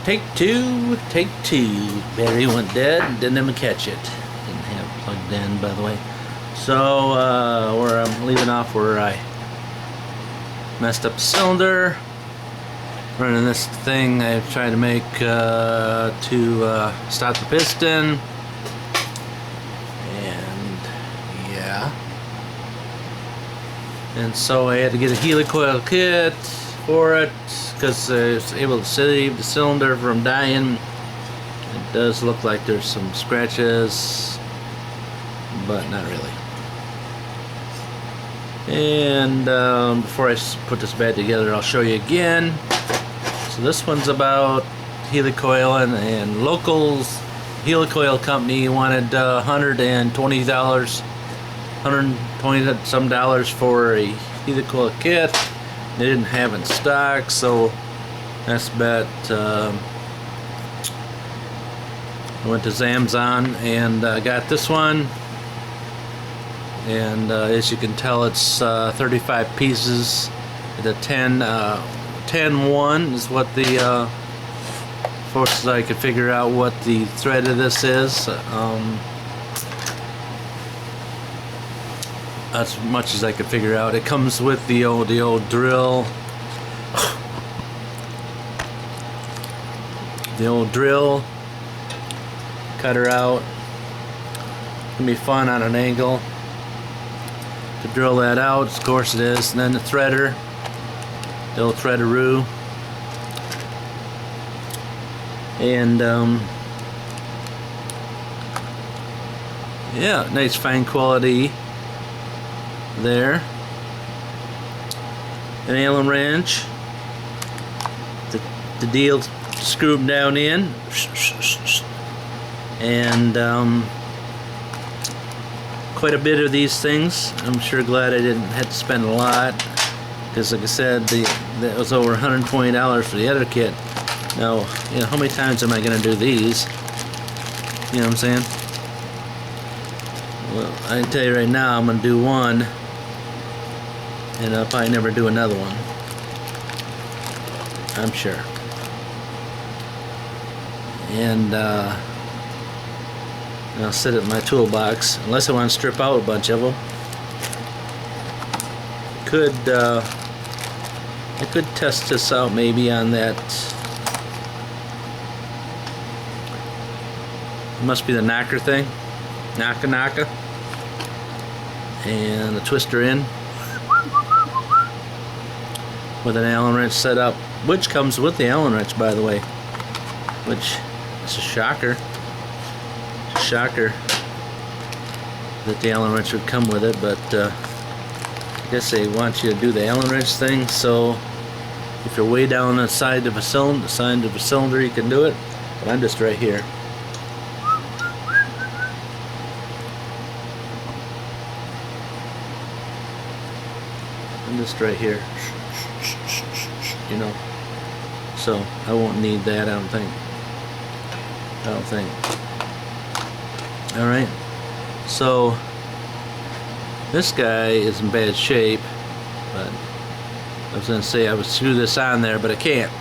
Take two. Battery went dead and didn't even catch it. Didn't have it plugged in, by the way. So, where I'm leaving off where I messed up the cylinder. Running this thing I tried to make to stop the piston. And, yeah. And so I had to get a helicoil kit for it because I was able to save the cylinder from dying. It does look like there's some scratches, but not really. And before I put this bed together, I'll show you again. So this one's about helicoil, and Locals Helicoil Company wanted $120, $120 some dollars for a helicoil kit. They didn't have it in stock, so that's about. I went to Zamzon and got this one, and as you can tell, it's 35 pieces. The 10-1 is what the forces I could figure out what the thread of this is. As much as I could figure out. It comes with the old drill. The old drill cutter out. It's gonna be fun on an angle to drill that out. Of course it is. And then the threader, the old threaderoo, and yeah, nice fine quality there. An Allen wrench. The deal screwed down in, and quite a bit of these things. I'm sure glad I didn't have to spend a lot, because like I said, that was over $120 for the other kit. Now, you know, how many times am I going to do these? You know what I'm saying? Well, I can tell you right now, I'm going to do one, and I'll probably never do another one. I'm sure. And I'll sit it in my toolbox, unless I want to strip out a bunch of them. I could test this out maybe on that. It must be the knocker thing. Knocker. And the twister in with an Allen wrench set up, which comes with the Allen wrench, by the way, which is a shocker. Shocker that the Allen wrench would come with it, but I guess they want you to do the Allen wrench thing, so if you're way down the side of a cylinder, you can do it. But I'm just right here. I'm just right here, you know. So I won't need that. I don't think. All right. So this guy is in bad shape, but I was gonna say I would screw this on there, but I can't.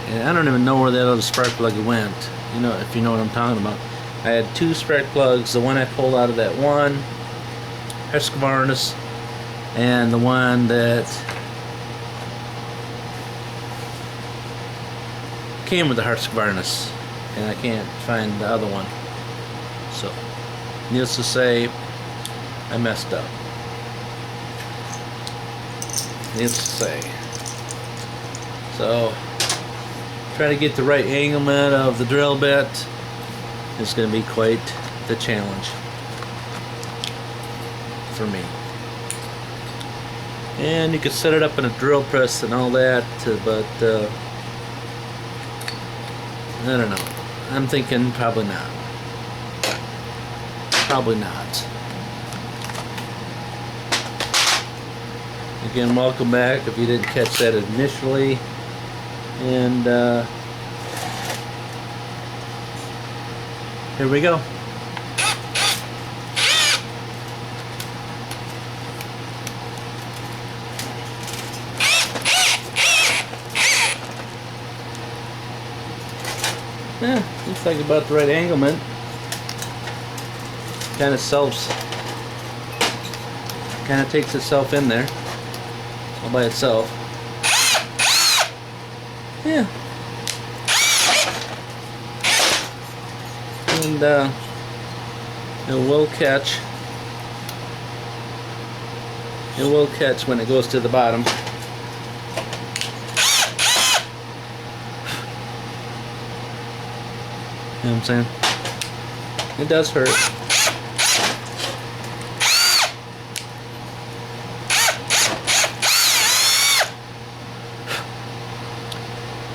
And I don't even know where that other spark plug went. You know, if you know what I'm talking about. I had two spark plugs. The one I pulled out of that one Husqvarna, and the one that came with the Husqvarna, and I can't find the other one. So, needless to say, I messed up. Needless to say. So, trying to get the right anglement of the drill bit is going to be quite the challenge for me. And you could set it up in a drill press and all that, but I don't know. I'm thinking probably not. Probably not. Again, welcome back if you didn't catch that initially. And here we go. Yeah, looks like about the right angle, man. Kind of takes itself in there all by itself. Yeah. And it will catch. It will catch when it goes to the bottom. You know what I'm saying? It does hurt.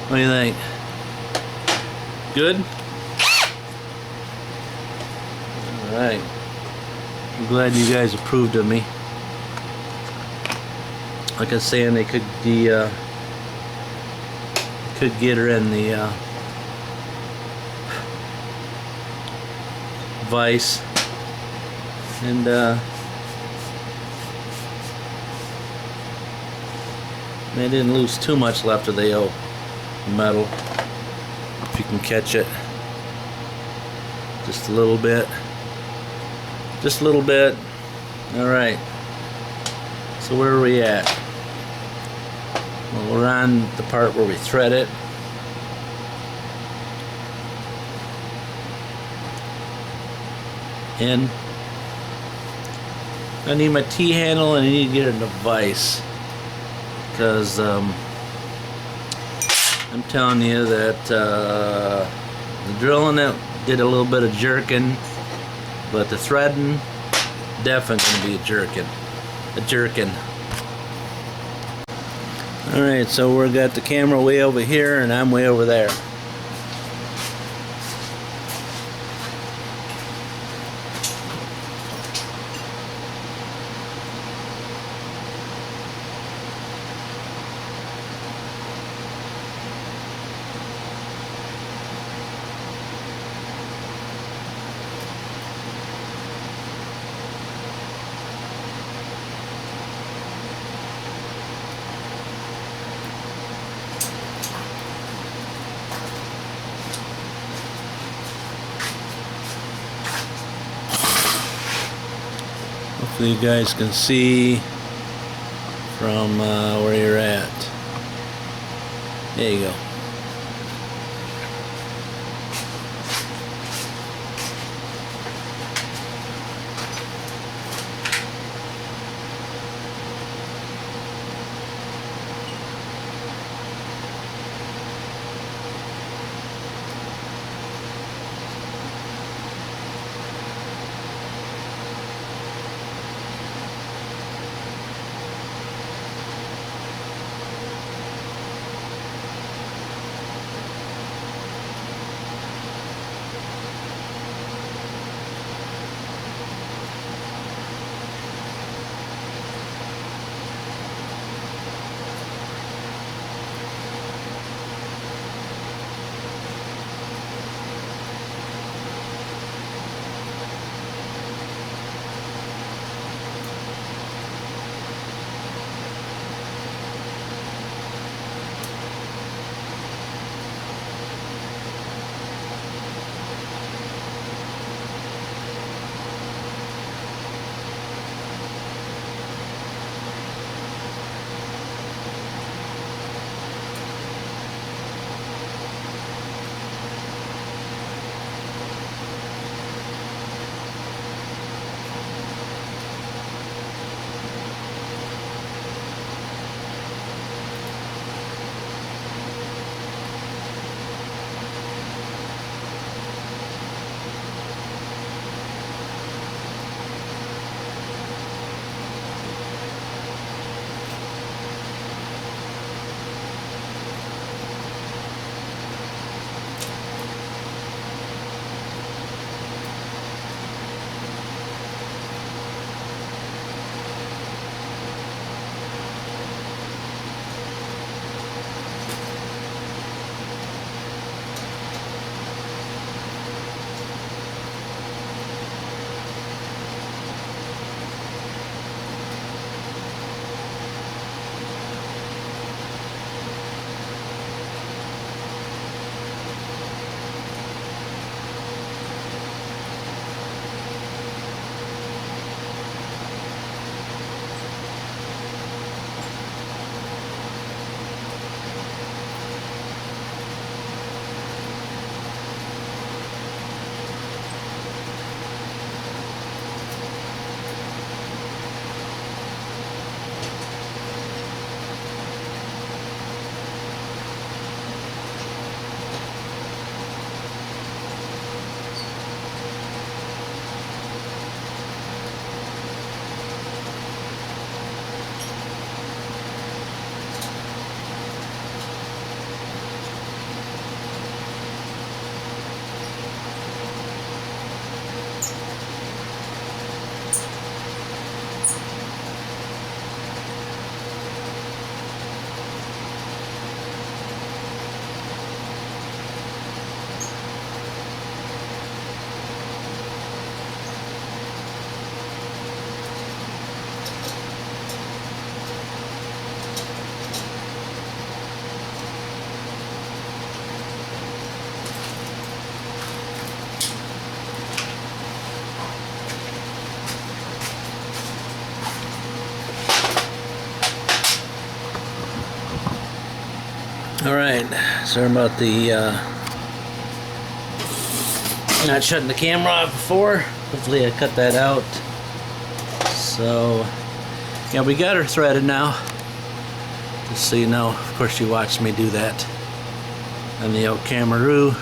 What do you think? Good? Alright. I'm glad you guys approved of me. Like I was saying, they could get her in the vise, and they didn't lose too much left of the old metal. If you can catch it, just a little bit, just a little bit. All right. So where are we at? Well, we're on the part where we thread it. And I need my T-handle and I need to get it in a vise, because I'm telling you that the drilling it did a little bit of jerking, but the threading definitely going to be a jerking. Alright, so we got the camera way over here and I'm way over there. Hopefully you guys can see from where you're at. There you go. Alright, sorry about the not shutting the camera off before. Hopefully I cut that out. So, yeah, we got her threaded now. Just so you know, of course you watched me do that on the old Camaroo.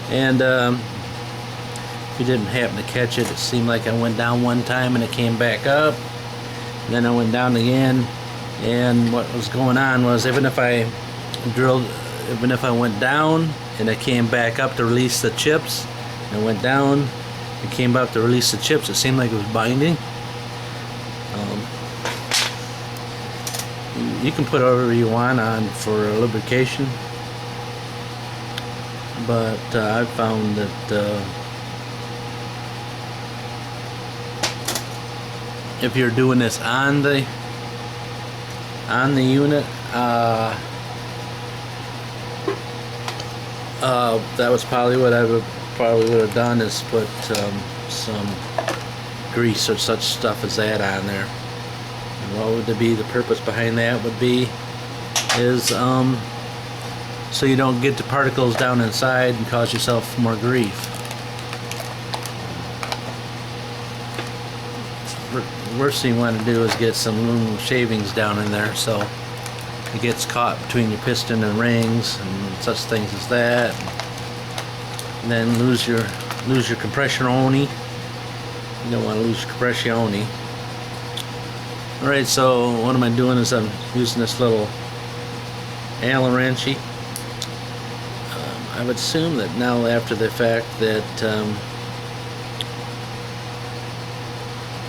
And if you didn't happen to catch it, it seemed like I went down one time and it came back up. And then I went down again. And what was going on was, even if I went down and it came back up to release the chips, and went down and came back to release the chips, it seemed like it was binding. You can put whatever you want on for lubrication, but I've found that if you're doing this on the unit, that was probably what I would have done, is put some grease or such stuff as that on there. And what would be the purpose behind that would be is so you don't get the particles down inside and cause yourself more grief. The worst thing you want to do is get some aluminum shavings down in there, so it gets caught between your piston and rings and such things as that, and then lose your compressione. You don't want to lose your compressione. Alright, so what am I doing is I'm using this little Allen wrenchy. I would assume that now, after the fact that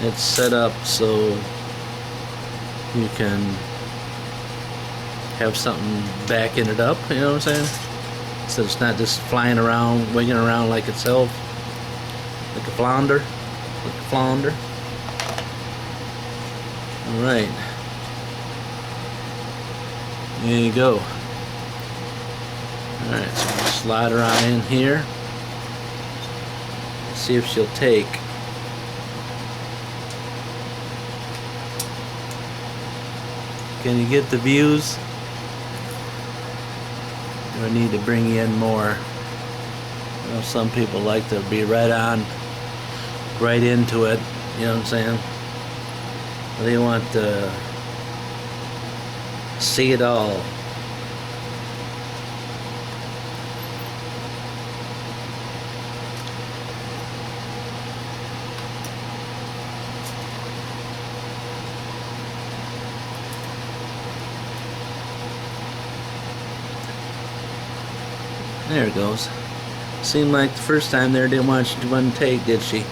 it's set up so you can have something backing it up, you know what I'm saying? So it's not just flying around, winging around like itself, like a flounder. Alright. There you go. Alright, so we'll slide her on in here. See if she'll take. Can you get the views? Do I need to bring in more? You know, some people like to be right into it, you know what I'm saying? They want to see it all. There it goes. Seemed like the first time there didn't want you to one take, did she?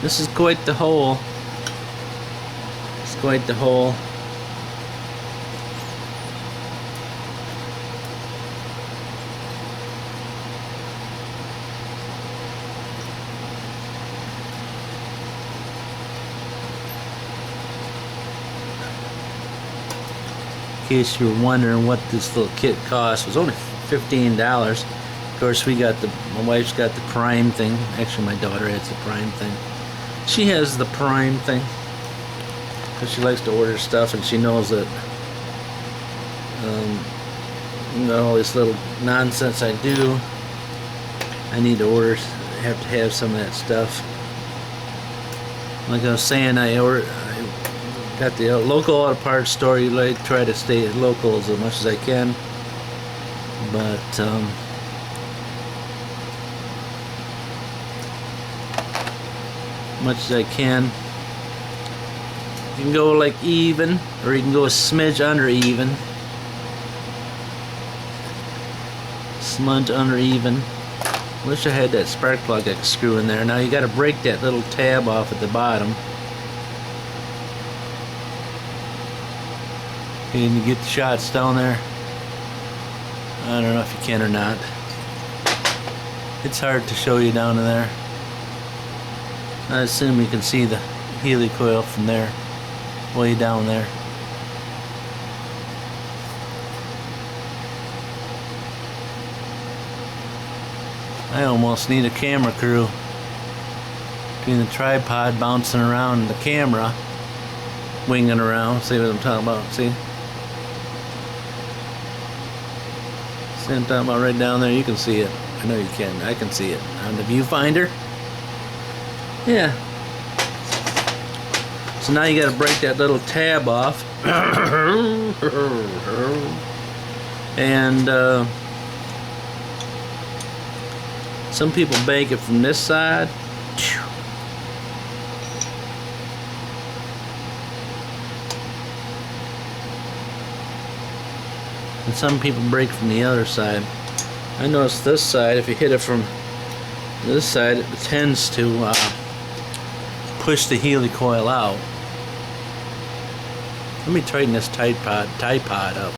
This is quite the hole. It's quite the hole. In case you were wondering what this little kit cost, it was only $15. Of course, my wife's got the Prime thing. Actually, my daughter has the Prime thing. She has the Prime thing because she likes to order stuff, and she knows that you know, all this little nonsense I do, I need to have to have some of that stuff. Like I was saying, I got the local auto parts store. You like try to stay local as much as I can, but much as I can. You can go like even, or you can go a smidge under even. Smudge under even. Wish I had that spark plug I could screw in there. Now you got to break that little tab off at the bottom. Can you get the shots down there? I don't know if you can or not. It's hard to show you down in there. I assume you can see the Healy coil from there, way down there. I almost need a camera crew. Between the tripod bouncing around and the camera, swinging around. See what I'm talking about? See? See what I'm talking about right down there? You can see it. I know you can. I can see it. On the viewfinder? Yeah. So now you got to break that little tab off. And some people bake it from this side. And some people break from the other side. I noticed this side, if you hit it from this side, it tends to push the helicoil out. Let me tighten this Tide Pod up.